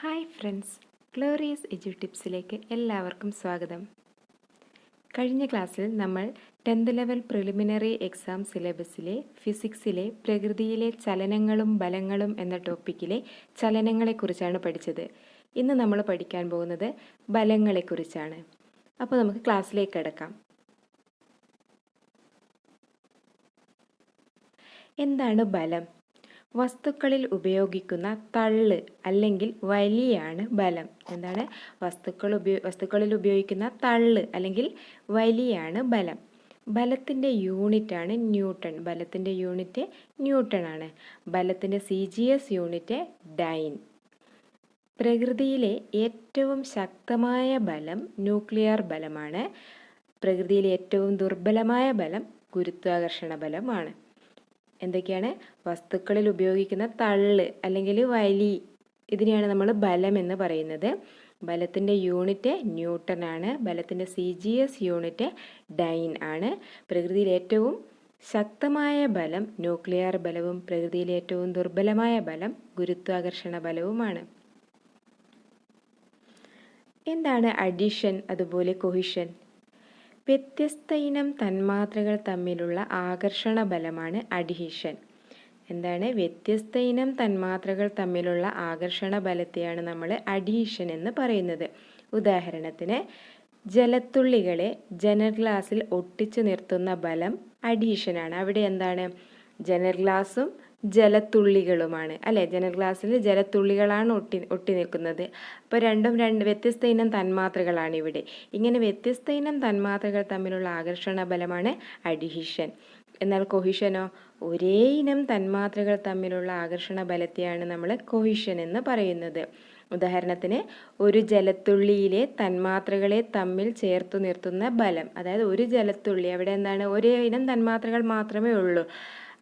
Hi friends, glorious എജു ടിപ്സിലേക്ക് എല്ലാവർക്കും സ്വാഗതം. കഴിഞ്ഞ ക്ലാസ്സിൽ നമ്മൾ 10th ലെവൽ പ്രിലിമിനറി എക്സാം സിലബസിലെ ഫിസിക്സിലെ പ്രകൃതിയിലെ ചലനങ്ങളും ബലങ്ങളും എന്ന ടോപ്പിക്കിലെ ചലനങ്ങളെക്കുറിച്ചാണ് പഠിച്ചത്. ഇന്ന് നമ്മൾ പഠിക്കാൻ പോകുന്നത് ബലങ്ങളെക്കുറിച്ചാണ്. അപ്പോൾ നമുക്ക് ക്ലാസ്സിലേക്ക് കടക്കാം. എന്താണ് ബലം? വസ്തുക്കളിൽ ഉപയോഗിക്കുന്ന തള്ള് അല്ലെങ്കിൽ വലിയാണ് ബലം. എന്താണ്? വസ്തുക്കളിൽ ഉപയോഗിക്കുന്ന തള്ള് അല്ലെങ്കിൽ വലിയാണ് ബലം. ബലത്തിൻ്റെ യൂണിറ്റാണ് ന്യൂട്ടൺ. ബലത്തിൻ്റെ യൂണിറ്റ് ന്യൂട്ടൺ ആണ്. ബലത്തിൻ്റെ CGS യൂണിറ്റ് ഡൈൻ. പ്രകൃതിയിലെ ഏറ്റവും ശക്തമായ ബലം ന്യൂക്ലിയർ ബലമാണ്. പ്രകൃതിയിലെ ഏറ്റവും ദുർബലമായ ബലം ഗുരുത്വാകർഷണ ബലമാണ്. എന്തൊക്കെയാണ്? വസ്തുക്കളിൽ ഉപയോഗിക്കുന്ന തള്ള് അല്ലെങ്കിൽ വലി, ഇതിനെയാണ് നമ്മൾ ബലം എന്ന് പറയുന്നത്. ബലത്തിൻ്റെ യൂണിറ്റ് ന്യൂട്ടൺ ആണ്. ബലത്തിൻ്റെ CGS യൂണിറ്റ് ഡൈൻ ആണ്. പ്രകൃതിയിൽ ഏറ്റവും ശക്തമായ ബലം ന്യൂക്ലിയർ ബലവും പ്രകൃതിയിൽ ഏറ്റവും ദുർബലമായ ബലം ഗുരുത്വാകർഷണ ബലവുമാണ്. എന്താണ് അഡിഷൻ അതുപോലെ കൊഹിഷൻ? വ്യത്യസ്ത ഇനം തന്മാത്രകൾ തമ്മിലുള്ള ആകർഷണ ബലമാണ് അഡ്ഹീഷൻ. എന്താണ്? വ്യത്യസ്ത ഇനം തന്മാത്രകൾ തമ്മിലുള്ള ആകർഷണ ബലത്തെയാണ് നമ്മൾ അഡ്ഹീഷൻ എന്ന് പറയുന്നത്. ഉദാഹരണത്തിന്, ജലത്തുള്ളികളെ ജനൽ ഗ്ലാസിൽ ഒട്ടിച്ചു നിർത്തുന്ന ബലം അഡ്ഹീഷനാണ്. അവിടെ എന്താണ്? ജനൽ ഗ്ലാസും ജലത്തുള്ളികളുമാണ് അല്ലേ? ജനൽ ഗ്ലാസ്സിൽ ജലത്തുള്ളികളാണ് ഒട്ടി നിൽക്കുന്നത്. അപ്പോൾ രണ്ടും വ്യത്യസ്ത ഇനം തന്മാത്രകളാണ് ഇവിടെ. ഇങ്ങനെ വ്യത്യസ്ത ഇനം തന്മാത്രകൾ തമ്മിലുള്ള ആകർഷണ ബലമാണ് അഡ്ഹീഷൻ. എന്നാൽ കൊഹിഷനോ? ഒരേ ഇനം തന്മാത്രകൾ തമ്മിലുള്ള ആകർഷണ ബലത്തെയാണ് നമ്മൾ കൊഹിഷൻ എന്ന് പറയുന്നത്. ഉദാഹരണത്തിന്, ഒരു ജലത്തുള്ളിയിലെ തന്മാത്രകളെ തമ്മിൽ ചേർത്തു നിർത്തുന്ന ബലം. അതായത് ഒരു ജലത്തുള്ളി, അവിടെ എന്താണ്? ഒരേ ഇനം തന്മാത്രകൾ മാത്രമേ ഉള്ളൂ.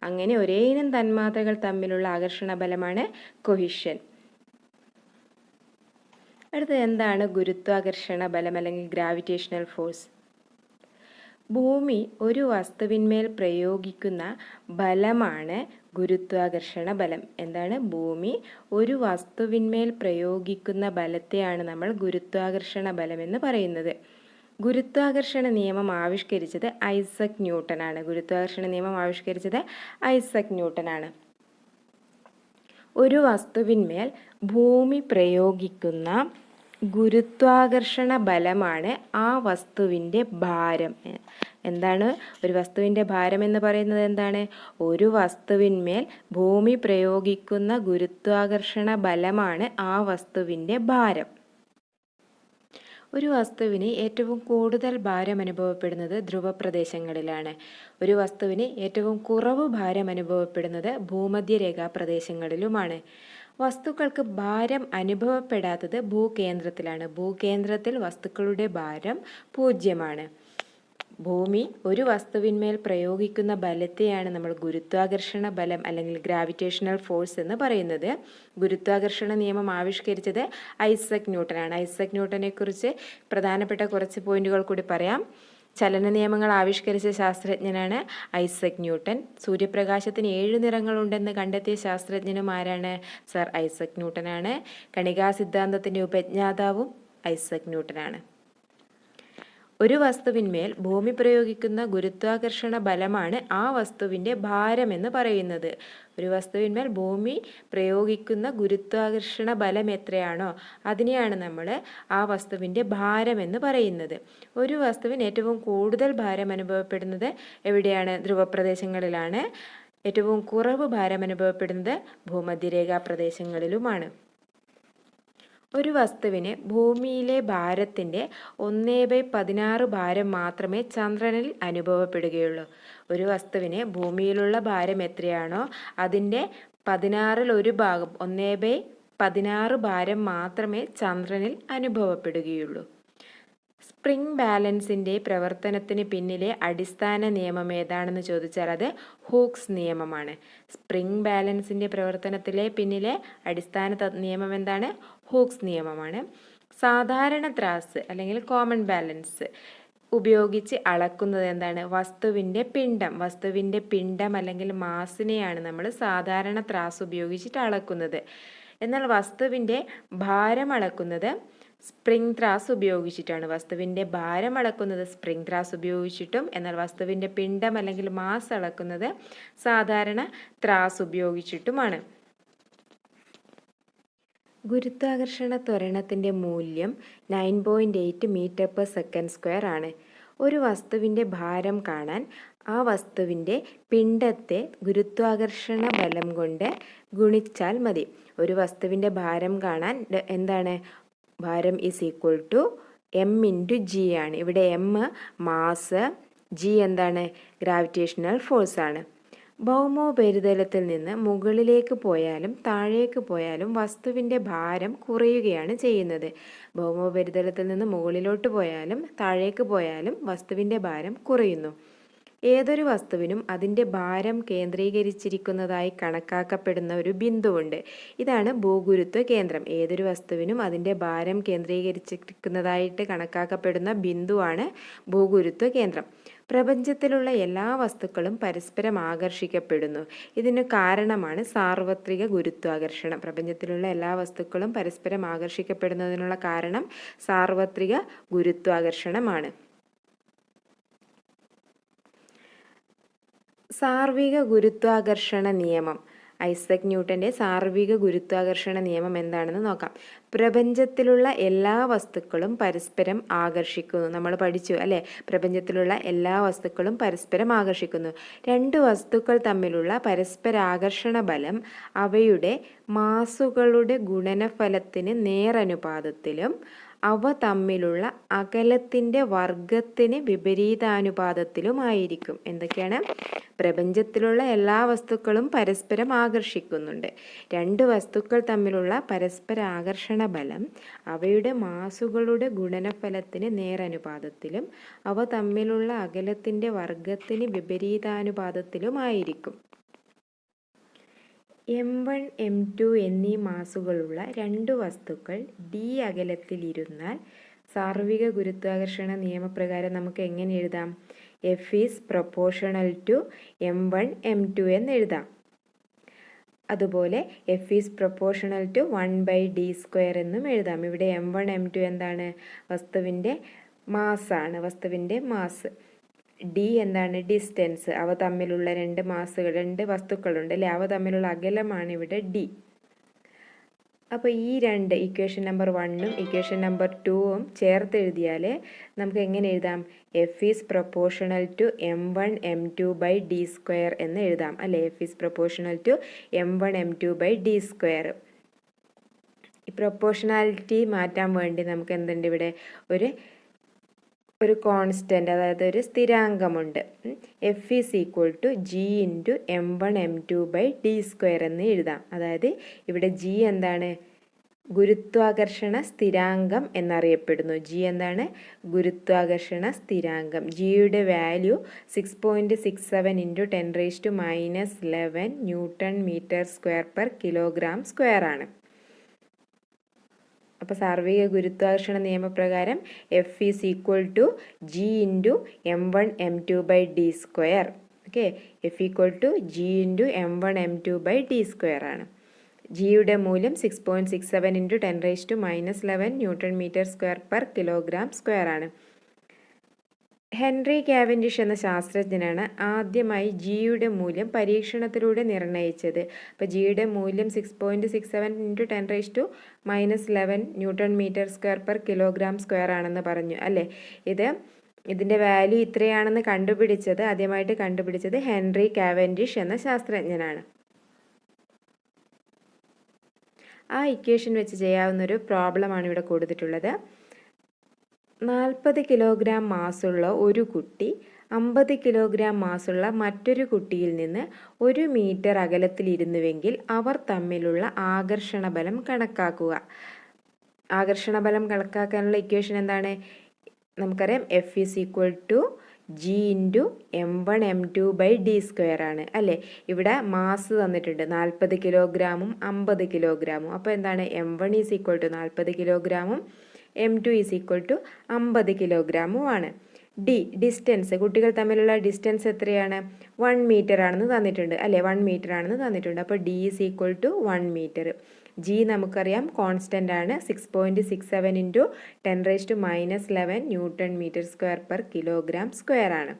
അങ്ങനെ ഒരേ ഇനം തന്മാത്രകൾ തമ്മിലുള്ള ആകർഷണ ബലമാണ് കൊഹിഷൻ. അടുത്തത് എന്താണ് ഗുരുത്വാകർഷണ ബലം അല്ലെങ്കിൽ ഗ്രാവിറ്റേഷണൽ ഫോഴ്സ്? ഭൂമി ഒരു വസ്തുവിന്മേൽ പ്രയോഗിക്കുന്ന ബലമാണ് ഗുരുത്വാകർഷണ ബലം. എന്താണ്? ഭൂമി ഒരു വസ്തുവിന്മേൽ പ്രയോഗിക്കുന്ന ബലത്തെയാണ് നമ്മൾ ഗുരുത്വാകർഷണ ബലം എന്ന് പറയുന്നത്. ഗുരുത്വാകർഷണ നിയമം ആവിഷ്കരിച്ചത് ഐസക് ന്യൂട്ടൺ ആണ്. ഗുരുത്വാകർഷണ നിയമം ആവിഷ്കരിച്ചത് ഐസക് ന്യൂട്ടൺ ആണ്. ഒരു വസ്തുവിന്മേൽ ഭൂമി പ്രയോഗിക്കുന്ന ഗുരുത്വാകർഷണ ബലമാണ് ആ വസ്തുവിൻ്റെ ഭാരം. എന്താണ് ഒരു വസ്തുവിൻ്റെ ഭാരം എന്ന് പറയുന്നത്? എന്താണ്? ഒരു വസ്തുവിന്മേൽ ഭൂമി പ്രയോഗിക്കുന്ന ഗുരുത്വാകർഷണ ബലമാണ് ആ വസ്തുവിൻ്റെ ഭാരം. ഒരു വസ്തുവിന് ഏറ്റവും കൂടുതൽ ഭാരം അനുഭവപ്പെടുന്നത് ധ്രുവപ്രദേശങ്ങളിലാണ്. ഒരു വസ്തുവിന് ഏറ്റവും കുറവ് ഭാരം അനുഭവപ്പെടുന്നത് ഭൂമധ്യരേഖാ പ്രദേശങ്ങളിലുമാണ്. വസ്തുക്കൾക്ക് ഭാരം അനുഭവപ്പെടാത്തത് ഭൂകേന്ദ്രത്തിലാണ്. ഭൂകേന്ദ്രത്തിൽ വസ്തുക്കളുടെ ഭാരം 0. ഭൂമി ഒരു വസ്തുവിന്മേൽ പ്രയോഗിക്കുന്ന ബലത്തെയാണ് നമ്മൾ ഗുരുത്വാകർഷണ ബലം അല്ലെങ്കിൽ ഗ്രാവിറ്റേഷണൽ ഫോഴ്സ് എന്ന് പറയുന്നത്. ഗുരുത്വാകർഷണ നിയമം ആവിഷ്കരിച്ചത് ഐസക് ന്യൂട്ടൺ ആണ്. ഐസക് ന്യൂട്ടനെ കുറിച്ച് പ്രധാനപ്പെട്ട കുറച്ച് പോയിന്റുകൾ കൂടി പറയാം. ചലന നിയമങ്ങൾ ആവിഷ്കരിച്ച ശാസ്ത്രജ്ഞനാണ് ഐസക് ന്യൂട്ടൺ. സൂര്യപ്രകാശത്തിന് 7 നിറങ്ങളുണ്ടെന്ന് കണ്ടെത്തിയ ശാസ്ത്രജ്ഞനും ആരാണ്? സർ ഐസക് ന്യൂട്ടൺ ആണ്. കണികാ സിദ്ധാന്തത്തിൻ്റെ ഉപജ്ഞാതാവും ഐസക് ന്യൂട്ടൺ ആണ്. ഒരു വസ്തുവിന്മേൽ ഭൂമി പ്രയോഗിക്കുന്ന ഗുരുത്വാകർഷണ ബലമാണ് ആ വസ്തുവിൻ്റെ ഭാരം എന്ന് പറയുന്നത്. ഒരു വസ്തുവിന്മേൽ ഭൂമി പ്രയോഗിക്കുന്ന ഗുരുത്വാകർഷണ ബലം എത്രയാണോ അതിനെയാണ് നമ്മൾ ആ വസ്തുവിൻ്റെ ഭാരം എന്ന് പറയുന്നത്. ഒരു വസ്തുവിന് ഏറ്റവും കൂടുതൽ ഭാരം അനുഭവപ്പെടുന്നത് എവിടെയാണ്? ധ്രുവപ്രദേശങ്ങളിലാണ്. ഏറ്റവും കുറവ് ഭാരം അനുഭവപ്പെടുന്നത് ഭൂമധ്യരേഖാ പ്രദേശങ്ങളിലുമാണ്. ഒരു വസ്തുവിന് ഭൂമിയിലെ ഭാരത്തിൻ്റെ 1/16 ഭാരം മാത്രമേ ചന്ദ്രനിൽ അനുഭവപ്പെടുകയുള്ളൂ. ഒരു വസ്തുവിന് ഭൂമിയിലുള്ള ഭാരം എത്രയാണോ അതിൻ്റെ 16 ഭാഗം 1/16 ഭാരം മാത്രമേ ചന്ദ്രനിൽ അനുഭവപ്പെടുകയുള്ളൂ. സ്പ്രിംഗ് ബാലൻസിൻ്റെ പ്രവർത്തനത്തിന് പിന്നിലെ അടിസ്ഥാന നിയമം ഏതാണെന്ന് ചോദിച്ചാൽ അത് ഹൂക്സ് നിയമമാണ്. സ്പ്രിംഗ് ബാലൻസിൻ്റെ പ്രവർത്തനത്തിലെ പിന്നിലെ അടിസ്ഥാന നിയമം എന്താണ്? ഹൂക്സ് നിയമമാണ്. സാധാരണ ത്രാസ് അല്ലെങ്കിൽ കോമൺ ബാലൻസ് ഉപയോഗിച്ച് അളക്കുന്നത് എന്താണ്? വസ്തുവിൻ്റെ പിണ്ഡം അല്ലെങ്കിൽ മാസിനെയാണ് നമ്മൾ സാധാരണ ത്രാസ് ഉപയോഗിച്ചിട്ട് അളക്കുന്നത്. എന്നാൽ വസ്തുവിൻ്റെ ഭാരം അളക്കുന്നത് സ്പ്രിംഗ് ത്രാസ് ഉപയോഗിച്ചിട്ടാണ്. വസ്തുവിൻ്റെ ഭാരം അളക്കുന്നത് സ്പ്രിംഗ് ത്രാസ് ഉപയോഗിച്ചിട്ടും, എന്നാൽ വസ്തുവിൻ്റെ പിണ്ഡം അല്ലെങ്കിൽ മാസ് അളക്കുന്നത് സാധാരണ ത്രാസ് ഉപയോഗിച്ചിട്ടുമാണ്. ഗുരുത്വാകർഷണ ത്വരണത്തിൻ്റെ മൂല്യം 9.8 മീറ്റർ പെർ സെക്കൻഡ് സ്ക്വയർ ആണ്. ഒരു വസ്തുവിൻ്റെ ഭാരം കാണാൻ ആ വസ്തുവിൻ്റെ പിണ്ഡത്തെ ഗുരുത്വാകർഷണ ബലം കൊണ്ട് ഗുണിച്ചാൽ മതി. ഒരു വസ്തുവിൻ്റെ ഭാരം കാണാൻ എന്താണ്? ഭാരം is equal to M into G ആണ്. ഇവിടെ എം മാസ്, ജി എന്താണ്? ഗ്രാവിറ്റേഷണൽ ഫോഴ്സ് ആണ്. ഭൗമോപരിതലത്തിൽ നിന്ന് മുകളിലേക്ക് പോയാലും താഴേക്ക് പോയാലും വസ്തുവിൻ്റെ ഭാരം കുറയുകയാണ് ചെയ്യുന്നത്. ഭൗമോപരിതലത്തിൽ നിന്ന് മുകളിലോട്ട് പോയാലും താഴേക്ക് പോയാലും വസ്തുവിൻ്റെ ഭാരം കുറയുന്നു. ഏതൊരു വസ്തുവിനും അതിൻ്റെ ഭാരം കേന്ദ്രീകരിച്ചിരിക്കുന്നതായി കണക്കാക്കപ്പെടുന്ന ഒരു ബിന്ദുവുണ്ട്. ഇതാണ് ഭൂഗുരുത്വ കേന്ദ്രം. ഏതൊരു വസ്തുവിനും അതിൻ്റെ ഭാരം കേന്ദ്രീകരിച്ചിരിക്കുന്നതായിട്ട് കണക്കാക്കപ്പെടുന്ന ബിന്ദുവാണ് ഭൂഗുരുത്വ കേന്ദ്രം. പ്രപഞ്ചത്തിലുള്ള എല്ലാ വസ്തുക്കളും പരസ്പരം ആകർഷിക്കപ്പെടുന്നു. ഇതിന് കാരണമാണ് സാർവത്രിക ഗുരുത്വാകർഷണം. പ്രപഞ്ചത്തിലുള്ള എല്ലാ വസ്തുക്കളും പരസ്പരം ആകർഷിക്കപ്പെടുന്നതിനുള്ള കാരണം സാർവത്രിക ഗുരുത്വാകർഷണമാണ്. സാർവിക ഗുരുത്വാകർഷണ നിയമം, ഐസക് ന്യൂട്ടൻ്റെ സാർവിക ഗുരുത്വാകർഷണ നിയമം എന്താണെന്ന് നോക്കാം. പ്രപഞ്ചത്തിലുള്ള എല്ലാ വസ്തുക്കളും പരസ്പരം ആകർഷിക്കുന്നു. നമ്മൾ പഠിച്ചു അല്ലേ? പ്രപഞ്ചത്തിലുള്ള എല്ലാ വസ്തുക്കളും പരസ്പരം ആകർഷിക്കുന്നു. രണ്ട് വസ്തുക്കൾ തമ്മിലുള്ള പരസ്പരാകർഷണ ബലം അവയുടെ മാസുകളുടെ ഗുണനഫലത്തിന് നേരനുപാതത്തിലും അവ തമ്മിലുള്ള അകലത്തിൻ്റെ വർഗത്തിന് വിപരീതാനുപാതത്തിലുമായിരിക്കും. എന്തൊക്കെയാണ്? പ്രപഞ്ചത്തിലുള്ള എല്ലാ വസ്തുക്കളും പരസ്പരം ആകർഷിക്കുന്നുണ്ട്. രണ്ട് വസ്തുക്കൾ തമ്മിലുള്ള പരസ്പര ആകർഷണ ബലം അവയുടെ മാസുകളുടെ ഗുണനഫലത്തിന് നേരനുപാതത്തിലും അവ തമ്മിലുള്ള അകലത്തിൻ്റെ വർഗത്തിന് വിപരീതാനുപാതത്തിലുമായിരിക്കും. M1 M2 എന്നീ മാസുകളുള്ള രണ്ട് വസ്തുക്കൾ d അകലത്തിലിരുന്നാൽ സാർവിക ഗുരുത്വാകർഷണ നിയമപ്രകാരം നമുക്ക് എങ്ങനെ എഴുതാം? F is proportional to M1 M2 എന്ന് എഴുതാം. അതുപോലെ F is proportional to 1/d² എന്നും എഴുതാം. ഇവിടെ M1 M2 എന്താണ്? വസ്തുവിൻ്റെ മാസാണ്. വസ്തുവിൻ്റെ മാസ്. ഡി എന്താണ്? ഡിസ്റ്റൻസ്. അവ തമ്മിലുള്ള രണ്ട് വസ്തുക്കളുണ്ട് അല്ലേ? അവ തമ്മിലുള്ള അകലമാണ് ഇവിടെ ഡി. അപ്പോൾ ഈ രണ്ട് ഇക്വേഷൻ നമ്പർ 1ഉം ഇക്വേഷൻ നമ്പർ 2ഉം ചേർത്ത് എഴുതിയാൽ നമുക്ക് എങ്ങനെ എഴുതാം? F is proportional to M1 M2/d² എന്ന് എഴുതാം അല്ലേ? F is proportional to M1 M2/d². ഈ പ്രൊപ്പോർഷണാലിറ്റി മാറ്റാൻ വേണ്ടി നമുക്ക് എന്തുണ്ട്? ഇവിടെ ഒരു കോൺസ്റ്റൻ്റ്, അതായത് ഒരു സ്ഥിരാങ്കമുണ്ട്. F is equal to G into M1 M2/d² എന്ന് എഴുതാം. അതായത് ഇവിടെ ജി എന്താണ്? ഗുരുത്വാകർഷണ സ്ഥിരാങ്കം എന്നറിയപ്പെടുന്നു. ജി എന്താണ്? ഗുരുത്വാകർഷണ സ്ഥിരാങ്കം. ജിയുടെ value 6.67 × 10⁻⁻11 newton metre square per kilogram square ആണ്. അപ്പോൾ സാർവിക ഗുരുത്വാകർഷണ നിയമപ്രകാരം F is equal to G into M1 M2/d². Okay, F equal to G into M1 M2/d² ആണ്. ജിയുടെ മൂല്യം 6.67 × 10⁻⁻11 newton metre square per kilogram square ആണ്. ഹെൻറി കാവൻഡിഷ് എന്ന ശാസ്ത്രജ്ഞനാണ് ആദ്യമായി ജിയുടെ മൂല്യം പരീക്ഷണത്തിലൂടെ നിർണ്ണയിച്ചത്. അപ്പോൾ ജിയുടെ മൂല്യം 6.67 × 10⁻⁻11 newton metre square per kilogram square ആണെന്ന് പറഞ്ഞു അല്ലേ? ഇതിൻ്റെ വാല്യൂ ഇത്രയാണെന്ന് ആദ്യമായിട്ട് കണ്ടുപിടിച്ചത് ഹെൻറി കാവൻഡിഷ് എന്ന ശാസ്ത്രജ്ഞനാണ്. ആ ഇക്വേഷൻ വെച്ച് ചെയ്യാവുന്നൊരു പ്രോബ്ലമാണ് ഇവിടെ കൊടുത്തിട്ടുള്ളത്. 40 കിലോഗ്രാം മാസുള്ള ഒരു കുട്ടി 50 കിലോഗ്രാം മാസുള്ള മറ്റൊരു കുട്ടിയിൽ നിന്ന് 1 മീറ്റർ അകലത്തിലിരുന്നുവെങ്കിൽ അവർ തമ്മിലുള്ള ആകർഷണ ബലം കണക്കാക്കുക. ആകർഷണ ബലം കണക്കാക്കാനുള്ള ഇക്വേഷൻ എന്താണ്? നമുക്കറിയാം F is equal to G into M1 M2/d² ആണ് അല്ലേ? ഇവിടെ മാസ് തന്നിട്ടുണ്ട് 40 കിലോഗ്രാമും 50 കിലോഗ്രാമും. അപ്പോൾ എന്താണ്? M1 ഈസ് ഈക്വൽ ടു 40 കിലോഗ്രാമും M2 ഈസ് ഈക്വൽ ടു 50 കിലോഗ്രാമും ആണ്. ഡി ഡിസ്റ്റൻസ്, കുട്ടികൾ തമ്മിലുള്ള ഡിസ്റ്റൻസ് എത്രയാണ്? 1 മീറ്റർ ആണെന്ന് തന്നിട്ടുണ്ട് അല്ലേ? 1 മീറ്റർ ആണെന്ന് തന്നിട്ടുണ്ട്. അപ്പോൾ D is equal to 1 metre. G നമുക്കറിയാം കോൺസ്റ്റൻ്റ് ആണ്. 6.67 into 10⁻⁻11 newton metre square per kilogram square ആണ്.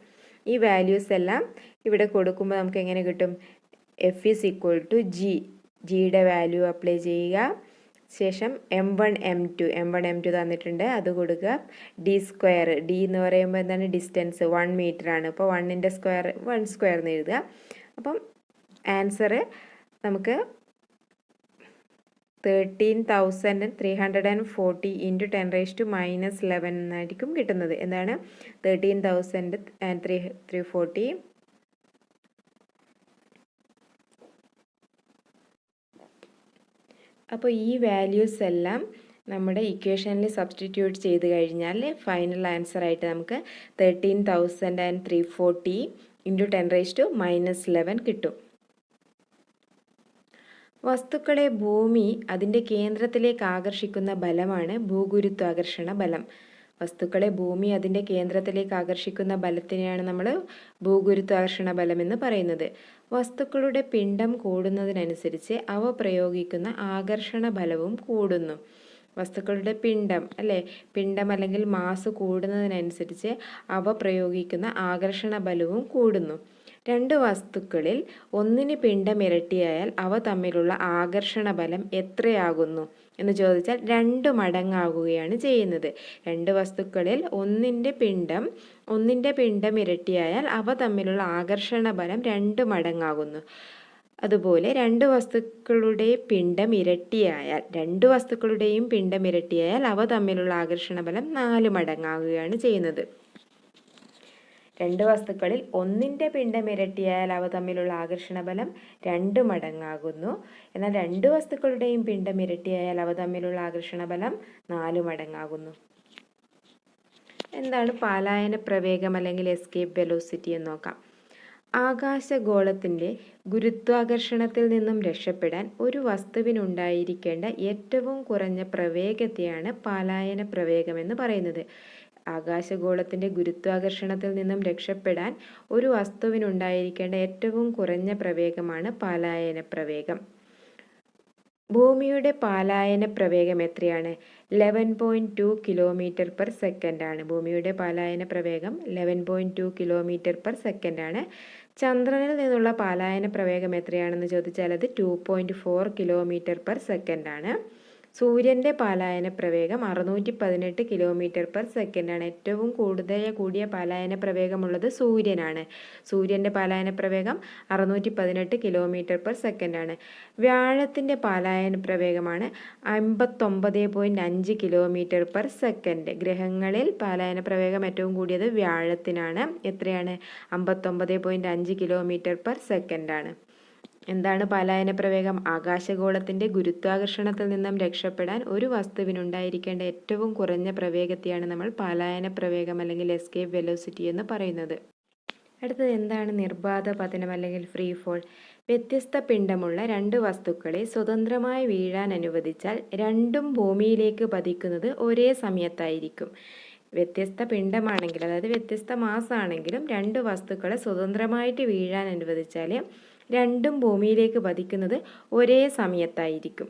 ഈ വാല്യൂസ് എല്ലാം ഇവിടെ കൊടുക്കുമ്പോൾ നമുക്ക് എങ്ങനെ കിട്ടും? F is equal to G, ജിയുടെ വാല്യൂ അപ്ലൈ ചെയ്യുക. ശേഷം M1 M2 തന്നിട്ടുണ്ട്, അത് കൊടുക്കുക. ഡി സ്ക്വയർ, ഡി എന്ന് പറയുമ്പോൾ എന്താണ്? ഡിസ്റ്റൻസ് 1 മീറ്റർ ആണ്. അപ്പോൾ 1ൻ്റെ സ്ക്വയർ 1 സ്ക്വയർ എന്ന് എഴുതുക. അപ്പം ആൻസർ നമുക്ക് 13,340 ഇൻറ്റു 10⁻⁻11 എന്നായിരിക്കും കിട്ടുന്നത്. എന്താണ് 13,340? അപ്പോൾ ഈ വാല്യൂസ് എല്ലാം നമ്മുടെ ഇക്വേഷനിൽ സബ്സ്റ്റിറ്റ്യൂട്ട് ചെയ്ത് കഴിഞ്ഞാൽ ഫൈനൽ ആൻസർ ആയിട്ട് നമുക്ക് 13,340 ഇൻറ്റു 10⁻⁻11 കിട്ടും. വസ്തുക്കളെ ഭൂമി അതിൻ്റെ കേന്ദ്രത്തിലേക്ക് ആകർഷിക്കുന്ന ബലമാണ് ഭൂഗുരുത്വാകർഷണ ബലം. വസ്തുക്കളെ ഭൂമി അതിൻ്റെ കേന്ദ്രത്തിലേക്ക് ആകർഷിക്കുന്ന ബലത്തിനെയാണ് നമ്മൾ ഭൂഗുരുത്വാകർഷണ ബലം എന്ന് പറയുന്നത്. വസ്തുക്കളുടെ പിണ്ഡം കൂടുന്നതിനനുസരിച്ച് അവ പ്രയോഗിക്കുന്ന ആകർഷണ ബലവും കൂടുന്നു. വസ്തുക്കളുടെ പിണ്ഡം പിണ്ഡം അല്ലെങ്കിൽ മാസ് കൂടുന്നതിനനുസരിച്ച് അവ പ്രയോഗിക്കുന്ന ആകർഷണ ബലവും കൂടുന്നു. രണ്ട് വസ്തുക്കളിൽ ഒന്നിന് പിണ്ഡം ഇരട്ടിയായാൽ അവ തമ്മിലുള്ള ആകർഷണ ബലം എത്രയാകുന്നു എന്ന് ചോദിച്ചാൽ 2 മടങ്ങാകുകയാണ് ചെയ്യുന്നത്. രണ്ട് വസ്തുക്കളിൽ ഒന്നിൻ്റെ പിണ്ഡം ഇരട്ടിയായാൽ അവ തമ്മിലുള്ള ആകർഷണ ബലം 2 മടങ്ങാകുന്നു. അതുപോലെ രണ്ട് വസ്തുക്കളുടെയും പിണ്ഡം ഇരട്ടിയായാൽ അവ തമ്മിലുള്ള ആകർഷണ ബലം 4 മടങ്ങാകുകയാണ് ചെയ്യുന്നത്. രണ്ട് വസ്തുക്കളിൽ ഒന്നിൻ്റെ പിണ്ഡം ഇരട്ടിയായാൽ അവ തമ്മിലുള്ള ആകർഷണ ബലം 2 മടങ്ങാകുന്നു. എന്നാൽ രണ്ട് വസ്തുക്കളുടെയും പിണ്ഡം ഇരട്ടിയായാൽ അവ തമ്മിലുള്ള ആകർഷണ ബലം 4 മടങ്ങാകുന്നു. എന്താണ് പാലായന പ്രവേഗം അല്ലെങ്കിൽ എസ്കേപ്പ് വെലോസിറ്റി എന്ന് നോക്കാം. ആകാശഗോളത്തിൻ്റെ ഗുരുത്വാകർഷണത്തിൽ നിന്നും രക്ഷപ്പെടാൻ ഒരു വസ്തുവിനുണ്ടായിരിക്കേണ്ട ഏറ്റവും കുറഞ്ഞ പ്രവേഗത്തെയാണ് പാലായന പ്രവേഗം എന്ന് പറയുന്നത്. ആകാശഗോളത്തിൻ്റെ ഗുരുത്വാകർഷണത്തിൽ നിന്നും രക്ഷപ്പെടാൻ ഒരു വസ്തുവിനുണ്ടായിരിക്കേണ്ട ഏറ്റവും കുറഞ്ഞ പ്രവേഗമാണ് പാലായന പ്രവേഗം. ഭൂമിയുടെ പാലായന പ്രവേഗം എത്രയാണ്? 11.2 കിലോമീറ്റർ പെർ സെക്കൻഡ് ആണ്. ഭൂമിയുടെ പാലായന പ്രവേഗം 11.2 കിലോമീറ്റർ പെർ സെക്കൻഡ് ആണ്. ചന്ദ്രനിൽ നിന്നുള്ള പാലായന പ്രവേഗം എത്രയാണെന്ന് ചോദിച്ചാൽ അത് 2.4 കിലോമീറ്റർ പെർ സെക്കൻഡ് ആണ്. സൂര്യൻ്റെ പാലായന പ്രവേഗം 618 കിലോമീറ്റർ പെർ സെക്കൻഡാണ്. ഏറ്റവും കൂടിയ പാലായന പ്രവേഗമുള്ളത് സൂര്യനാണ്. സൂര്യൻ്റെ പാലായന പ്രവേഗം 618 കിലോമീറ്റർ പെർ സെക്കൻഡാണ്. വ്യാഴത്തിൻ്റെ പാലായന പ്രവേഗമാണ് 59.5 കിലോമീറ്റർ പെർ സെക്കൻഡ്. ഗ്രഹങ്ങളിൽ പാലായന പ്രവേഗം ഏറ്റവും കൂടിയത് വ്യാഴത്തിനാണ്. എത്രയാണ്? 59.5 കിലോമീറ്റർ പെർ സെക്കൻഡാണ്. എന്താണ് പാലായന പ്രവേഗം? ആകാശഗോളത്തിൻ്റെ ഗുരുത്വാകർഷണത്തിൽ നിന്നും രക്ഷപ്പെടാൻ ഒരു വസ്തുവിനുണ്ടായിരിക്കേണ്ട ഏറ്റവും കുറഞ്ഞ പ്രവേഗത്തെയാണ് നമ്മൾ പാലായന പ്രവേഗം അല്ലെങ്കിൽ എസ്കേപ്പ് വെലോസിറ്റി എന്ന് പറയുന്നത്. അടുത്തത് എന്താണ് നിർബാധ പതനം അല്ലെങ്കിൽ ഫ്രീ ഫോൾ? വ്യത്യസ്ത പിണ്ഡമുള്ള രണ്ട് വസ്തുക്കളെ സ്വതന്ത്രമായി വീഴാൻ അനുവദിച്ചാൽ രണ്ടും ഭൂമിയിലേക്ക് പതിക്കുന്നത് ഒരേ സമയത്തായിരിക്കും. വ്യത്യസ്ത പിണ്ഡമാണെങ്കിൽ, അതായത് വ്യത്യസ്ത മാസാണെങ്കിലും രണ്ട് വസ്തുക്കളെ സ്വതന്ത്രമായിട്ട് വീഴാൻ അനുവദിച്ചാൽ രണ്ടും ഭൂമിയിലേക്ക് പതിക്കുന്നത് ഒരേ സമയത്തായിരിക്കും.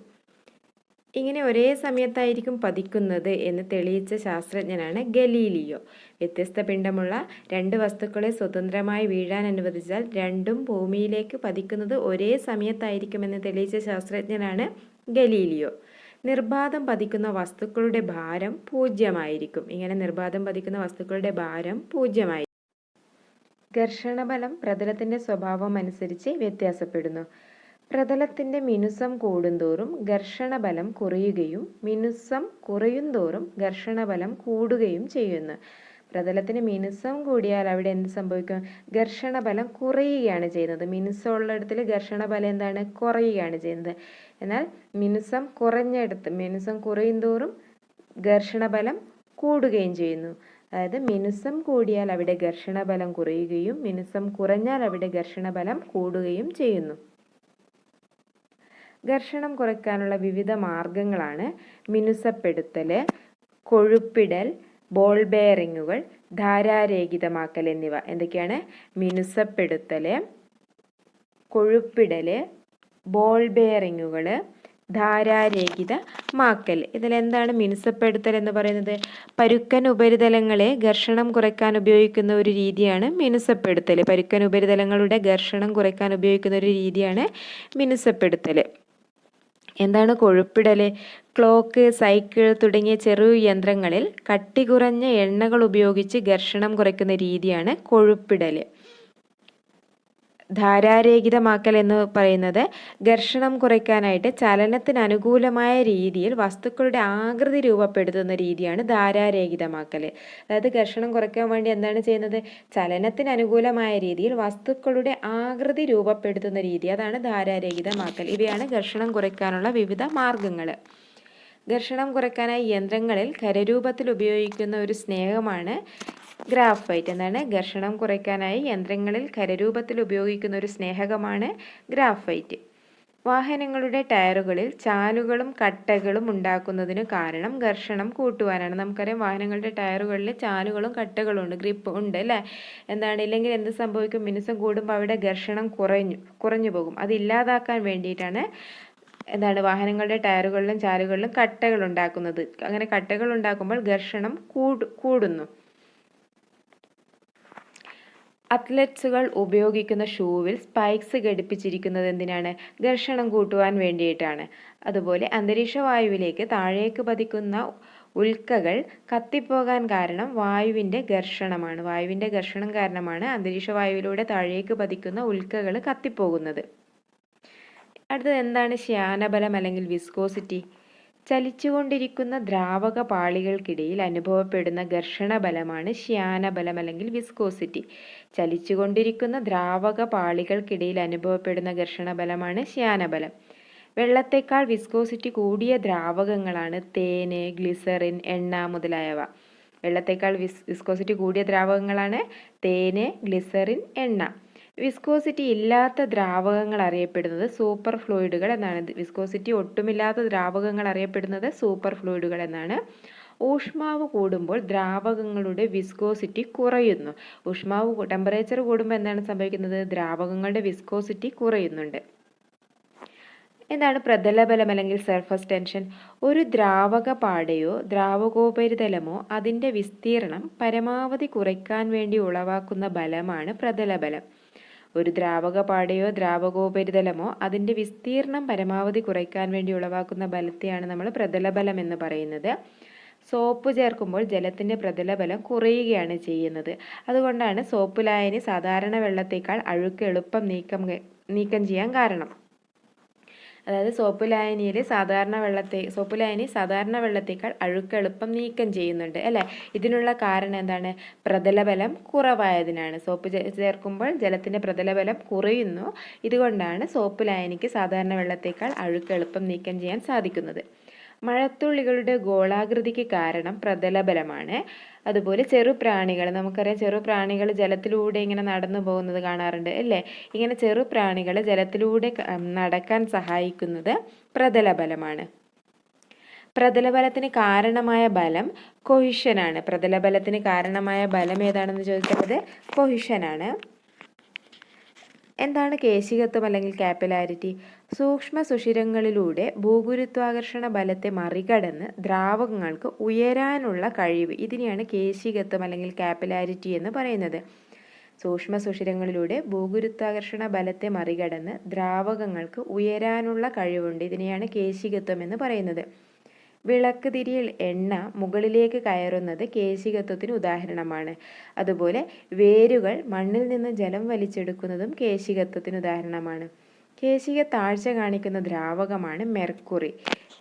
ഇങ്ങനെ ഒരേ സമയത്തായിരിക്കും പതിക്കുന്നത് എന്ന് തെളിയിച്ച ശാസ്ത്രജ്ഞനാണ് ഗലീലിയോ. വ്യത്യസ്ത പിണ്ഡമുള്ള രണ്ട് വസ്തുക്കളെ സ്വതന്ത്രമായി വീഴാൻ അനുവദിച്ചാൽ രണ്ടും ഭൂമിയിലേക്ക് പതിക്കുന്നത് ഒരേ സമയത്തായിരിക്കുമെന്ന് തെളിയിച്ച ശാസ്ത്രജ്ഞനാണ് ഗലീലിയോ. നിർബാധം പതിക്കുന്ന വസ്തുക്കളുടെ ഭാരം 0 ഇങ്ങനെ നിർബാധം പതിക്കുന്ന വസ്തുക്കളുടെ ഭാരം 0. ഘർഷണബലം പ്രതലത്തിൻ്റെ സ്വഭാവം അനുസരിച്ച് വ്യത്യാസപ്പെടുന്നു. പ്രതലത്തിൻ്റെ മിനുസം കൂടുന്തോറും ഘർഷണബലം കുറയുകയും മിനുസം കുറയുന്തോറും ഘർഷണബലം കൂടുകയും ചെയ്യുന്നു. പ്രതലത്തിന് മിനുസം കൂടിയാൽ അവിടെ എന്ത് സംഭവിക്കും? ഘർഷണബലം കുറയുകയാണ് ചെയ്യുന്നത്. മിനുസമുള്ളിടത്തിൽ ഘർഷണബലം എന്താണ്? കുറയുകയാണ് ചെയ്യുന്നത്. എന്നാൽ മിനുസം കുറയുന്തോറും ഘർഷണബലം കൂടുകയും ചെയ്യുന്നു. അതായത് മിനുസം കൂടിയാൽ അവിടെ ഘർഷണബലം കുറയുകയും മിനുസം കുറഞ്ഞാൽ അവിടെ ഘർഷണബലം കൂടുകയും ചെയ്യുന്നു. ഘർഷണം കുറയ്ക്കാനുള്ള വിവിധ മാർഗങ്ങളാണ് മിനുസപ്പെടുത്തൽ, കൊഴുപ്പിടൽ, ബോൾ ബെയറിങ്ങുകൾ, ധാരാരേഖിതമാക്കൽ എന്നിവ. എന്തൊക്കെയാണ്? മിനുസപ്പെടുത്തൽ, കൊഴുപ്പിടൽ, ബോൾ ബെയറിങ്ങുകൾ, ധാരാരഹിതമാക്കൽ. ഇതിലെന്താണ് മിനുസപ്പെടുത്തൽ എന്ന് പറയുന്നത്? പരുക്കൻ ഉപരിതലങ്ങളെ ഘർഷണം കുറയ്ക്കാൻ ഉപയോഗിക്കുന്ന ഒരു രീതിയാണ് മിനുസപ്പെടുത്തൽ. പരുക്കൻ ഉപരിതലങ്ങളുടെ ഘർഷണം കുറയ്ക്കാൻ ഉപയോഗിക്കുന്ന ഒരു രീതിയാണ് മിനുസപ്പെടുത്തൽ. എന്താണ് കൊഴുപ്പിടൽ? ക്ലോക്ക്, സൈക്കിൾ തുടങ്ങിയ ചെറു യന്ത്രങ്ങളിൽ കട്ടി കുറഞ്ഞ എണ്ണകൾ ഉപയോഗിച്ച് ഘർഷണം കുറയ്ക്കുന്ന രീതിയാണ് കൊഴുപ്പിടൽ. ധാരാരഹിതമാക്കൽ എന്ന് പറയുന്നത് ഘർഷണം കുറയ്ക്കാനായിട്ട് ചലനത്തിന് അനുകൂലമായ രീതിയിൽ വസ്തുക്കളുടെ ആകൃതി രൂപപ്പെടുത്തുന്ന രീതിയാണ് ധാരാരഹിതമാക്കൽ. അതായത് ഘർഷണം കുറയ്ക്കാൻ വേണ്ടി എന്താണ് ചെയ്യുന്നത്? ചലനത്തിന് അനുകൂലമായ രീതിയിൽ വസ്തുക്കളുടെ ആകൃതി രൂപപ്പെടുത്തുന്ന രീതി, അതാണ് ധാരാരഹിതമാക്കൽ. ഇവയാണ് ഘർഷണം കുറയ്ക്കാനുള്ള വിവിധ മാർഗങ്ങൾ. ഘർഷണം കുറയ്ക്കാനായി യന്ത്രങ്ങളിൽ ഖരരൂപത്തിൽ ഉപയോഗിക്കുന്ന ഒരു സ്നേഹമാണ് ഗ്രാഫൈറ്റ്. എന്താണ്? ഘർഷണം കുറയ്ക്കാനായി യന്ത്രങ്ങളിൽ ഖരരൂപത്തിൽ ഉപയോഗിക്കുന്ന ഒരു സ്നേഹകമാണ് ഗ്രാഫൈറ്റ്. വാഹനങ്ങളുടെ ടയറുകളിൽ ചാലുകളും കട്ടകളും ഉണ്ടാക്കുന്നതിന് കാരണം ഘർഷണം കൂട്ടുവാനാണ്. നമുക്കറിയാം വാഹനങ്ങളുടെ ടയറുകളിൽ ചാലുകളും കട്ടകളും ഉണ്ട്, ഗ്രിപ്പ് ഉണ്ട് അല്ലേ? എന്താണ്? ഇല്ലെങ്കിൽ എന്ത് സംഭവിക്കും? മിനുസം കൂടുമ്പോൾ അവിടെ ഘർഷണം കുറഞ്ഞു പോകും. അത് ഇല്ലാതാക്കാൻ വേണ്ടിയിട്ടാണ് എന്താണ് വാഹനങ്ങളുടെ ടയറുകളിലും ചാലുകളിലും കട്ടകൾ ഉണ്ടാക്കുന്നത്. അങ്ങനെ കട്ടകൾ ഉണ്ടാക്കുമ്പോൾ ഘർഷണം കൂടുന്നു. അത്ലറ്റ്സുകൾ ഉപയോഗിക്കുന്ന ഷൂവിൽ സ്പൈക്സ് ഘടിപ്പിച്ചിരിക്കുന്നത് എന്തിനാണ്? ഘർഷണം കൂട്ടുവാൻ വേണ്ടിയിട്ടാണ്. അതുപോലെ അന്തരീക്ഷ വായുവിലേക്ക് താഴേക്ക് പതിക്കുന്ന ഉൽക്കകൾ കത്തിപ്പോകാൻ കാരണം വായുവിൻ്റെ ഘർഷണമാണ്. വായുവിൻ്റെ ഘർഷണം കാരണമാണ് അന്തരീക്ഷ വായുവിലൂടെ താഴേക്ക് പതിക്കുന്ന ഉൽക്കകൾ കത്തിപ്പോകുന്നത്. അടുത്തത് എന്താണ് ശ്യാനബലം അല്ലെങ്കിൽ വിസ്കോസിറ്റി? ചലിച്ചുകൊണ്ടിരിക്കുന്ന ദ്രാവക പാളികൾക്കിടയിൽ അനുഭവപ്പെടുന്ന ഘർഷണ ബലമാണ് ശ്യാനബലം അല്ലെങ്കിൽ വിസ്കോസിറ്റി. ചലിച്ചുകൊണ്ടിരിക്കുന്ന ദ്രാവക പാളികൾക്കിടയിൽ അനുഭവപ്പെടുന്ന ഘർഷണ ബലമാണ് ശ്യാനബലം. വെള്ളത്തേക്കാൾ വിസ്കോസിറ്റി കൂടിയ ദ്രാവകങ്ങളാണ് തേന്, ഗ്ലിസറിൻ, എണ്ണ മുതലായവ. വെള്ളത്തേക്കാൾ വിസ്കോസിറ്റി കൂടിയ ദ്രാവകങ്ങളാണ് തേന്, ഗ്ലിസറിൻ, എണ്ണ. വിസ്കോസിറ്റി ഇല്ലാത്ത ദ്രാവകങ്ങൾ അറിയപ്പെടുന്നത് സൂപ്പർ ഫ്ലൂയിഡുകൾ എന്നാണ്. വിസ്കോസിറ്റി ഒട്ടുമില്ലാത്ത ദ്രാവകങ്ങൾ അറിയപ്പെടുന്നത് സൂപ്പർ ഫ്ലൂയിഡുകൾ എന്നാണ്. ഊഷ്മാവ് കൂടുമ്പോൾ ദ്രാവകങ്ങളുടെ വിസ്കോസിറ്റി കുറയുന്നു. ടെമ്പറേച്ചർ കൂടുമ്പോൾ എന്താണ് സംഭവിക്കുന്നത്? ദ്രാവകങ്ങളുടെ വിസ്കോസിറ്റി കുറയുന്നുണ്ട്. എന്താണ് പ്രതലബലം അല്ലെങ്കിൽ സർഫസ് ടെൻഷൻ? ഒരു ദ്രാവക പാടയോ ദ്രാവകോപരിതലമോ അതിൻ്റെ വിസ്തീർണം പരമാവധി കുറയ്ക്കാൻ വേണ്ടി ഉളവാക്കുന്ന ബലമാണ് പ്രതലബലം. ഒരു ദ്രാവക പാടയോ ദ്രാവകോപരിതലമോ അതിൻ്റെ വിസ്തീർണം പരമാവധി കുറയ്ക്കാൻ വേണ്ടി ഉളവാക്കുന്ന ബലത്തെയാണ് നമ്മൾ പ്രതലബലം എന്ന് പറയുന്നത്. സോപ്പ് ചേർക്കുമ്പോൾ ജലത്തിൻ്റെ പ്രതലബലം കുറയുകയാണ് ചെയ്യുന്നത്. അതുകൊണ്ടാണ് സോപ്പ് ലായനി സാധാരണ വെള്ളത്തേക്കാൾ അഴുക്ക് എളുപ്പം നീക്കം ചെയ്യാൻ കാരണം. അതായത് സോപ്പ് ലായനി സാധാരണ വെള്ളത്തേക്കാൾ അഴുക്ക് എളുപ്പം നീക്കം ചെയ്യുന്നുണ്ട് അല്ലേ? ഇതിനുള്ള കാരണം എന്താണ്? പ്രതലബലം കുറവായതിനാണ്. സോപ്പ് ചേർക്കുമ്പോൾ ജലത്തിൻ്റെ പ്രതലബലം കുറയുന്നു. ഇതുകൊണ്ടാണ് സോപ്പ് ലായനിക്ക് സാധാരണ വെള്ളത്തേക്കാൾ അഴുക്ക് എളുപ്പം നീക്കം ചെയ്യാൻ സാധിക്കുന്നത്. മഴത്തുള്ളികളുടെ ഗോളാകൃതിക്ക് കാരണം പ്രതലബലമാണ്. അതുപോലെ ചെറുപ്രാണികൾ, നമുക്കറിയാം ചെറുപ്രാണികൾ ജലത്തിലൂടെ ഇങ്ങനെ നടന്നു പോകുന്നത് കാണാറുണ്ട് അല്ലേ? ഇങ്ങനെ ചെറുപ്രാണികൾ ജലത്തിലൂടെ നടക്കാൻ സഹായിക്കുന്നത് പ്രതലബലമാണ്. പ്രതലബലത്തിന് കാരണമായ ബലം കൊഹിഷനാണ്. പ്രതലബലത്തിന് കാരണമായ ബലം ഏതാണെന്ന് ചോദിക്കുന്നത് കൊഹിഷനാണ്. എന്താണ് കേശികത്വം അല്ലെങ്കിൽ കാപ്പിലാരിറ്റി? സൂക്ഷ്മ സുഷിരങ്ങളിലൂടെ ഭൂഗുരുത്വാകർഷണ ബലത്തെ മറികടന്ന് ദ്രാവകങ്ങൾക്ക് ഉയരാനുള്ള കഴിവ്, ഇതിനെയാണ് കേശികത്വം അല്ലെങ്കിൽ കാപ്പിലാരിറ്റി എന്ന് പറയുന്നത്. സൂക്ഷ്മ സുഷിരങ്ങളിലൂടെ ഭൂഗുരുത്വാകർഷണ ബലത്തെ മറികടന്ന് ദ്രാവകങ്ങൾക്ക് ഉയരാനുള്ള കഴിവുണ്ട്. ഇതിനെയാണ് കേശികത്വം എന്ന് പറയുന്നത്. വിളക്ക് തിരിയിൽ എണ്ണ മുകളിലേക്ക് കയറുന്നത് കേശികത്വത്തിന് ഉദാഹരണമാണ്. അതുപോലെ വേരുകൾ മണ്ണിൽ നിന്ന് ജലം വലിച്ചെടുക്കുന്നതും കേശികത്വത്തിന് ഉദാഹരണമാണ്. കേശിക താഴ്ച കാണിക്കുന്ന ദ്രാവകമാണ് മെർക്കുറി.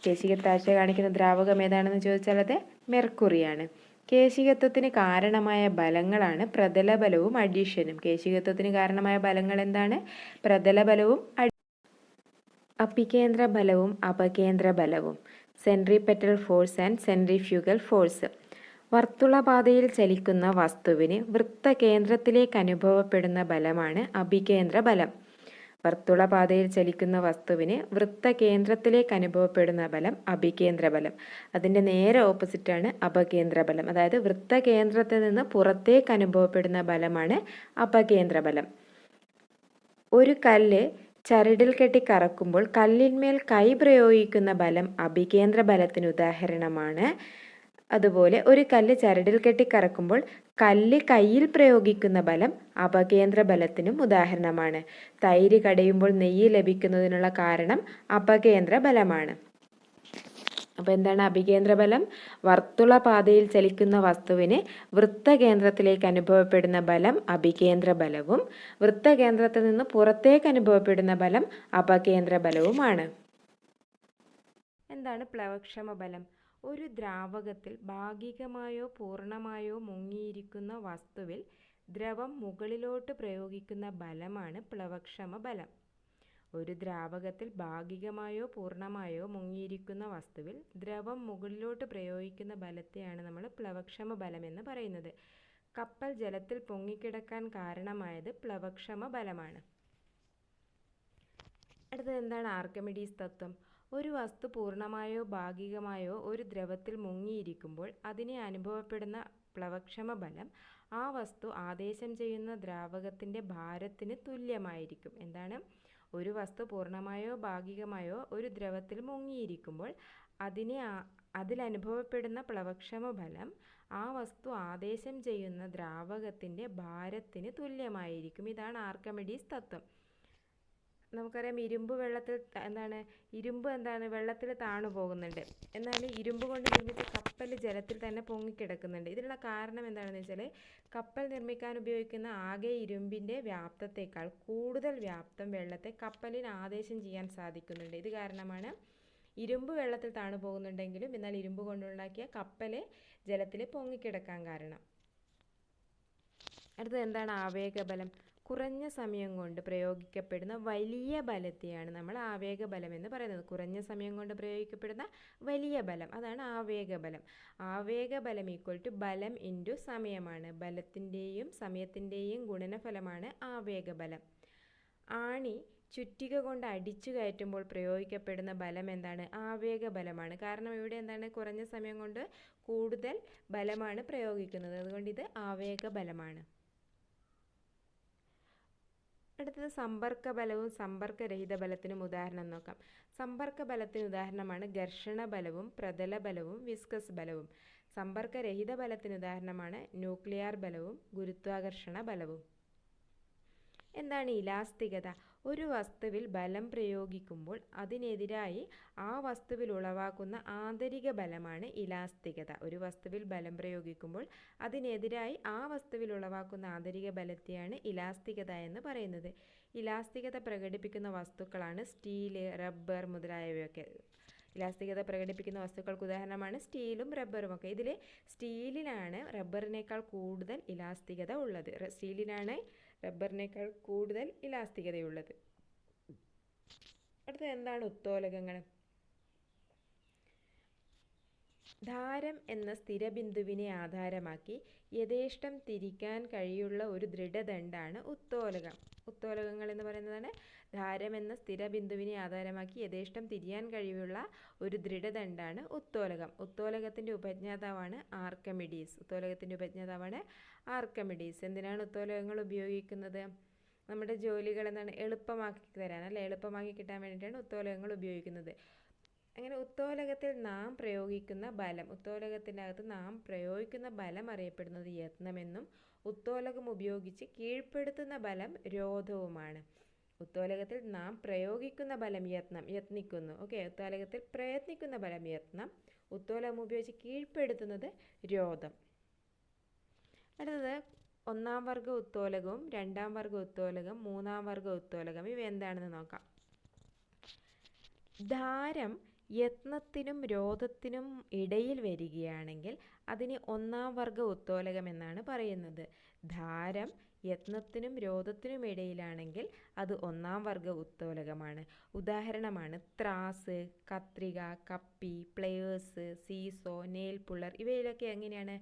കേശിക താഴ്ച കാണിക്കുന്ന ദ്രാവകം ഏതാണെന്ന് ചോദിച്ചാൽ അത് മെർക്കുറിയാണ്. കേശികത്വത്തിന് കാരണമായ ബലങ്ങളാണ് പ്രതലബലവും അഡീഷനും. കേശികത്വത്തിന് കാരണമായ ബലങ്ങൾ എന്താണ്? പ്രതലബലവും അഭികേന്ദ്ര ബലവും അപകേന്ദ്ര ബലവും. Centripetal force and centrifugal force. വർത്തുളപാതയിൽ ചലിക്കുന്ന വസ്തുവിന് വൃത്തകേന്ദ്രത്തിലേക്ക് അനുഭവപ്പെടുന്ന ബലമാണ് അഭികേന്ദ്ര ബലം. വർത്തുളപാതയിൽ ചലിക്കുന്ന വസ്തുവിന് വൃത്തകേന്ദ്രത്തിലേക്ക് അനുഭവപ്പെടുന്ന ബലം അഭികേന്ദ്ര ബലം. അതിൻ്റെ നേരെ ഓപ്പോസിറ്റാണ് അപകേന്ദ്ര ബലം. അതായത് വൃത്തകേന്ദ്രത്തിൽ നിന്ന് പുറത്തേക്ക് അനുഭവപ്പെടുന്ന ബലമാണ് അപകേന്ദ്ര ബലം. ഒരു കല്ല് ചരടിൽ കെട്ടി കറക്കുമ്പോൾ കല്ലിന്മേൽ കൈ പ്രയോഗിക്കുന്ന ബലം അഭികേന്ദ്ര ബലത്തിന് ഉദാഹരണമാണ്. അതുപോലെ ഒരു കല്ല് ചരടിൽ കെട്ടി കറക്കുമ്പോൾ കല്ല് കയ്യിൽ പ്രയോഗിക്കുന്ന ബലം അപകേന്ദ്ര ബലത്തിനും ഉദാഹരണമാണ്. തൈര് കടയുമ്പോൾ നെയ്യ് ലഭിക്കുന്നതിനുള്ള കാരണം അപകേന്ദ്ര ബലമാണ്. അപ്പോൾ എന്താണ് അഭികേന്ദ്ര ബലം? വർത്തുള പാതയിൽ ചലിക്കുന്ന വസ്തുവിന് വൃത്തകേന്ദ്രത്തിലേക്ക് അനുഭവപ്പെടുന്ന ബലം അഭികേന്ദ്ര ബലവും വൃത്തകേന്ദ്രത്തിൽ നിന്ന് പുറത്തേക്ക് അനുഭവപ്പെടുന്ന ബലം അപകേന്ദ്ര ബലവുമാണ്. എന്താണ് പ്ലവക്ഷമ ബലം? ഒരു ദ്രാവകത്തിൽ ഭാഗികമായോ പൂർണ്ണമായോ മുങ്ങിയിരിക്കുന്ന വസ്തുവിൽ ദ്രവം മുകളിലോട്ട് പ്രയോഗിക്കുന്ന ബലമാണ് പ്ലവക്ഷമ ബലം. ഒരു ദ്രാവകത്തിൽ ഭാഗികമായോ പൂർണ്ണമായോ മുങ്ങിയിരിക്കുന്ന വസ്തുവിൽ ദ്രവം മുകളിലോട്ട് പ്രയോഗിക്കുന്ന ബലത്തെയാണ് നമ്മൾ പ്ലവക്ഷമ ബലം എന്ന് പറയുന്നത്. കപ്പൽ ജലത്തിൽ പൊങ്ങിക്കിടക്കാൻ കാരണമായത് പ്ലവക്ഷമ ബലമാണ്. അടുത്തത് എന്താണ് ആർക്കിമിഡീസ് തത്വം? ഒരു വസ്തു പൂർണ്ണമായോ ഭാഗികമായോ ഒരു ദ്രവത്തിൽ മുങ്ങിയിരിക്കുമ്പോൾ അതിനെ അനുഭവപ്പെടുന്ന പ്ലവക്ഷമ ബലം ആ വസ്തു ആദേശം ചെയ്യുന്ന ദ്രാവകത്തിൻ്റെ ഭാരത്തിന് തുല്യമായിരിക്കും. എന്താണ്? ഒരു വസ്തു പൂർണ്ണമായോ ഭാഗികമായോ ഒരു ദ്രവത്തിൽ മുങ്ങിയിരിക്കുമ്പോൾ അതിലനുഭവപ്പെടുന്ന പ്ലവക്ഷമ ബലം ആ വസ്തു ആദേശം ചെയ്യുന്ന ദ്രാവകത്തിൻ്റെ ഭാരത്തിന് തുല്യമായിരിക്കും. ഇതാണ് ആർക്കിമിഡീസ് തത്വം. നമുക്കറിയാം ഇരുമ്പ് വെള്ളത്തിൽ താണു പോകുന്നുണ്ട്. എന്നാൽ ഇരുമ്പ് കൊണ്ട് നിർമ്മിച്ച കപ്പൽ ജലത്തിൽ തന്നെ പൊങ്ങിക്കിടക്കുന്നുണ്ട്. ഇതിനുള്ള കാരണം എന്താണെന്ന് വെച്ചാൽ കപ്പൽ നിർമ്മിക്കാൻ ഉപയോഗിക്കുന്ന ആകെ ഇരുമ്പിൻ്റെ വ്യാപ്തത്തേക്കാൾ കൂടുതൽ വ്യാപ്തം വെള്ളത്തെ കപ്പലിന് ആദേശം ചെയ്യാൻ സാധിക്കുന്നുണ്ട്. ഇത് കാരണമാണ് ഇരുമ്പ് വെള്ളത്തിൽ താണു പോകുന്നുണ്ടെങ്കിലും എന്നാൽ ഇരുമ്പ് കൊണ്ടുണ്ടാക്കിയ കപ്പൽ ജലത്തിൽ പൊങ്ങിക്കിടക്കാൻ കാരണം. അടുത്തത് എന്താണ് ആവേഗബലം? കുറഞ്ഞ സമയം കൊണ്ട് പ്രയോഗിക്കപ്പെടുന്ന വലിയ ബലത്തെയാണ് നമ്മൾ ആവേഗബലം എന്ന് പറയുന്നത്. കുറഞ്ഞ സമയം കൊണ്ട് പ്രയോഗിക്കപ്പെടുന്ന വലിയ ബലം, അതാണ് ആവേഗബലം. ആവേഗബലം = ബലം ഇൻറ്റു സമയമാണ്. ബലത്തിൻ്റെയും സമയത്തിൻ്റെയും ഗുണനഫലമാണ് ആവേഗബലം. ആണി ചുറ്റിക കൊണ്ട് അടിച്ചു കയറ്റുമ്പോൾ പ്രയോഗിക്കപ്പെടുന്ന ബലം എന്താണ്? ആവേഗബലമാണ്. കാരണം ഇവിടെ എന്താണ്? കുറഞ്ഞ സമയം കൊണ്ട് കൂടുതൽ ബലമാണ് പ്രയോഗിക്കുന്നത്. അതുകൊണ്ട് ഇത് ആവേഗബലമാണ്. അടുത്തത് സമ്പർക്ക ബലവും സമ്പർക്കരഹിത ബലത്തിനും ഉദാഹരണം നോക്കാം. സമ്പർക്ക ബലത്തിന് ഉദാഹരണമാണ് ഘർഷണ ബലവും പ്രതല ബലവും വിസ്കസ് ബലവും. സമ്പർക്കരഹിത ബലത്തിന് ഉദാഹരണമാണ് ന്യൂക്ലിയർ ബലവും ഗുരുത്വാകർഷണ ബലവും. എന്താണ് ഇലാസ്തികത? ഒരു വസ്തുവിൽ ബലം പ്രയോഗിക്കുമ്പോൾ അതിനെതിരായി ആ വസ്തുവിൽ ഉളവാക്കുന്ന ആന്തരിക ബലമാണ് ഇലാസ്തികത. ഒരു വസ്തുവിൽ ബലം പ്രയോഗിക്കുമ്പോൾ അതിനെതിരായി ആ വസ്തുവിൽ ഉളവാക്കുന്ന ആന്തരിക ബലത്തെയാണ് ഇലാസ്തികത എന്ന് പറയുന്നത്. ഇലാസ്തികത പ്രകടിപ്പിക്കുന്ന വസ്തുക്കളാണ് സ്റ്റീല്, റബ്ബർ മുതലായവയൊക്കെ. ഇലാസ്തികത പ്രകടിപ്പിക്കുന്ന വസ്തുക്കൾക്ക് ഉദാഹരണമാണ് സ്റ്റീലും റബ്ബറും ഒക്കെ. ഇതിൽ സ്റ്റീലിനാണ് റബ്ബറിനേക്കാൾ കൂടുതൽ ഇലാസ്തികത ഉള്ളത്. സ്റ്റീലിനാണ് റബ്ബറിനേക്കാൾ കൂടുതൽ ഇലാസ്തികതയുള്ളത്. അടുത്തത് എന്താണ് ഉത്തോലകങ്ങൾ? ധാരം എന്ന സ്ഥിരബിന്ദുവിനെ ആധാരമാക്കി യഥേഷ്ടം തിരിക്കാൻ കഴിയുള്ള ഒരു ദൃഢദണ്ഡാണ് ഉത്തോലകം. ഉത്തോലകങ്ങൾ എന്ന് പറയുന്നതാണ് ധാരം എന്ന സ്ഥിരബിന്ദുവിനെ ആധാരമാക്കി യഥേഷ്ടം തിരിയാൻ കഴിവുള്ള ഒരു ദൃഢദണ്ഡാണ് ഉത്തോലകം. ഉത്തോലകത്തിൻ്റെ ഉപജ്ഞാതാവാണ് ആർക്കിമിഡീസ്. എന്തിനാണ് ഉത്തോലകങ്ങൾ ഉപയോഗിക്കുന്നത്? നമ്മുടെ ജോലികൾ എളുപ്പമാക്കി തരാൻ, എളുപ്പമാക്കി കിട്ടാൻ വേണ്ടിയിട്ടാണ് ഉത്തോലകങ്ങൾ ഉപയോഗിക്കുന്നത്. അങ്ങനെ ഉത്തോലകത്തിൽ നാം പ്രയോഗിക്കുന്ന ബലം അറിയപ്പെടുന്നത് യത്നമെന്നും ഉത്തോലകം ഉപയോഗിച്ച് കീഴ്പ്പെടുത്തുന്ന ബലം രോധവുമാണ്. ഉത്തോലകത്തിൽ നാം പ്രയോഗിക്കുന്ന ബലം യത്നിക്കുന്നു. ഉത്തോലകത്തിൽ പ്രയത്നിക്കുന്ന ബലം യത്നം, ഉത്തോലകം ഉപയോഗിച്ച് കീഴ്പ്പെടുത്തുന്നത് രോധം. അടുത്തത് ഒന്നാം വർഗ ഉത്തോലകവും രണ്ടാം വർഗ ഉത്തോലകം, മൂന്നാം വർഗ ഉത്തോലകം. ഇവ എന്താണെന്ന് നോക്കാം. ധാരം യത്നത്തിനും രോധത്തിനും ഇടയിൽ വരികയാണെങ്കിൽ അതിന് ഒന്നാം വർഗ ഉത്തോലകം എന്നാണ് പറയുന്നത്. ധാരം യത്നത്തിനും രോധത്തിനും ഇടയിലാണെങ്കിൽ അത് ഒന്നാം വർഗ ഉത്തോലകമാണ്. ഉദാഹരണമാണ് ത്രാസ്, കത്രിക, കപ്പി, പ്ലെയേഴ്സ്, സീസോ, നെയിൽ പുള്ളർ. ഇവയിലൊക്കെ എങ്ങനെയാണ്?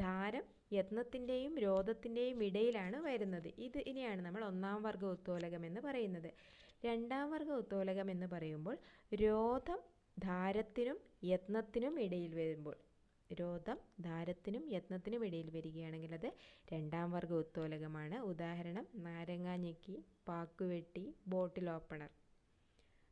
ധാരം യത്നത്തിൻ്റെയും രോധത്തിൻ്റെയും ഇടയിലാണ് വരുന്നത്. ഇതിനെയാണ് നമ്മൾ ഒന്നാം വർഗ ഉത്തോലകം എന്ന് പറയുന്നത്. രണ്ടാം വർഗ ഉത്തോലകം എന്ന് പറയുമ്പോൾ രോധം ധാരത്തിനും യത്നത്തിനും ഇടയിൽ വരുമ്പോൾ രോധം ധാരത്തിനും യത്നത്തിനും ഇടയിൽ വരികയാണെങ്കിൽ അത് രണ്ടാം വർഗ ഉത്തോലകമാണ്. ഉദാഹരണം നാരങ്ങാഞ്ഞെക്കി, പാക്കുവെട്ടി, ബോട്ടിൽ ഓപ്പണർ.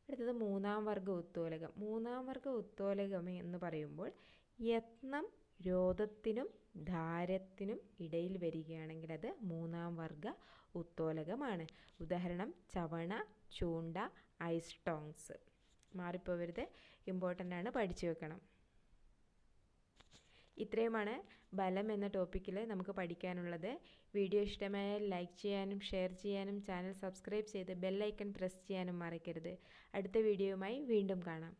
അടുത്തത് മൂന്നാം വർഗ ഉത്തോലകം. മൂന്നാം വർഗ ഉത്തോലകം എന്ന് പറയുമ്പോൾ യത്നം രോധത്തിനും ധാരത്തിനും ഇടയിൽ വരികയാണെങ്കിൽ അത് മൂന്നാം വർഗ ഉത്തോലകമാണ്. ഉദാഹരണം ചവണ, ചൂണ്ട, ഐസ് ടോങ്സ്. മാറിപ്പോവരുത്, ഇമ്പോർട്ടൻ്റ് ആണ്, പഠിച്ചു വെക്കണം. ഇത്രയുമാണ് ബലം എന്ന ടോപ്പിക്കിൽ നമുക്ക് പഠിക്കാനുള്ളത്. വീഡിയോ ഇഷ്ടമായാൽ ലൈക്ക് ചെയ്യാനും ഷെയർ ചെയ്യാനും ചാനൽ സബ്സ്ക്രൈബ് ചെയ്ത് ബെൽ ഐക്കൺ പ്രസ് ചെയ്യാനും മറക്കരുത്. അടുത്ത വീഡിയോയുമായി വീണ്ടും കാണാം.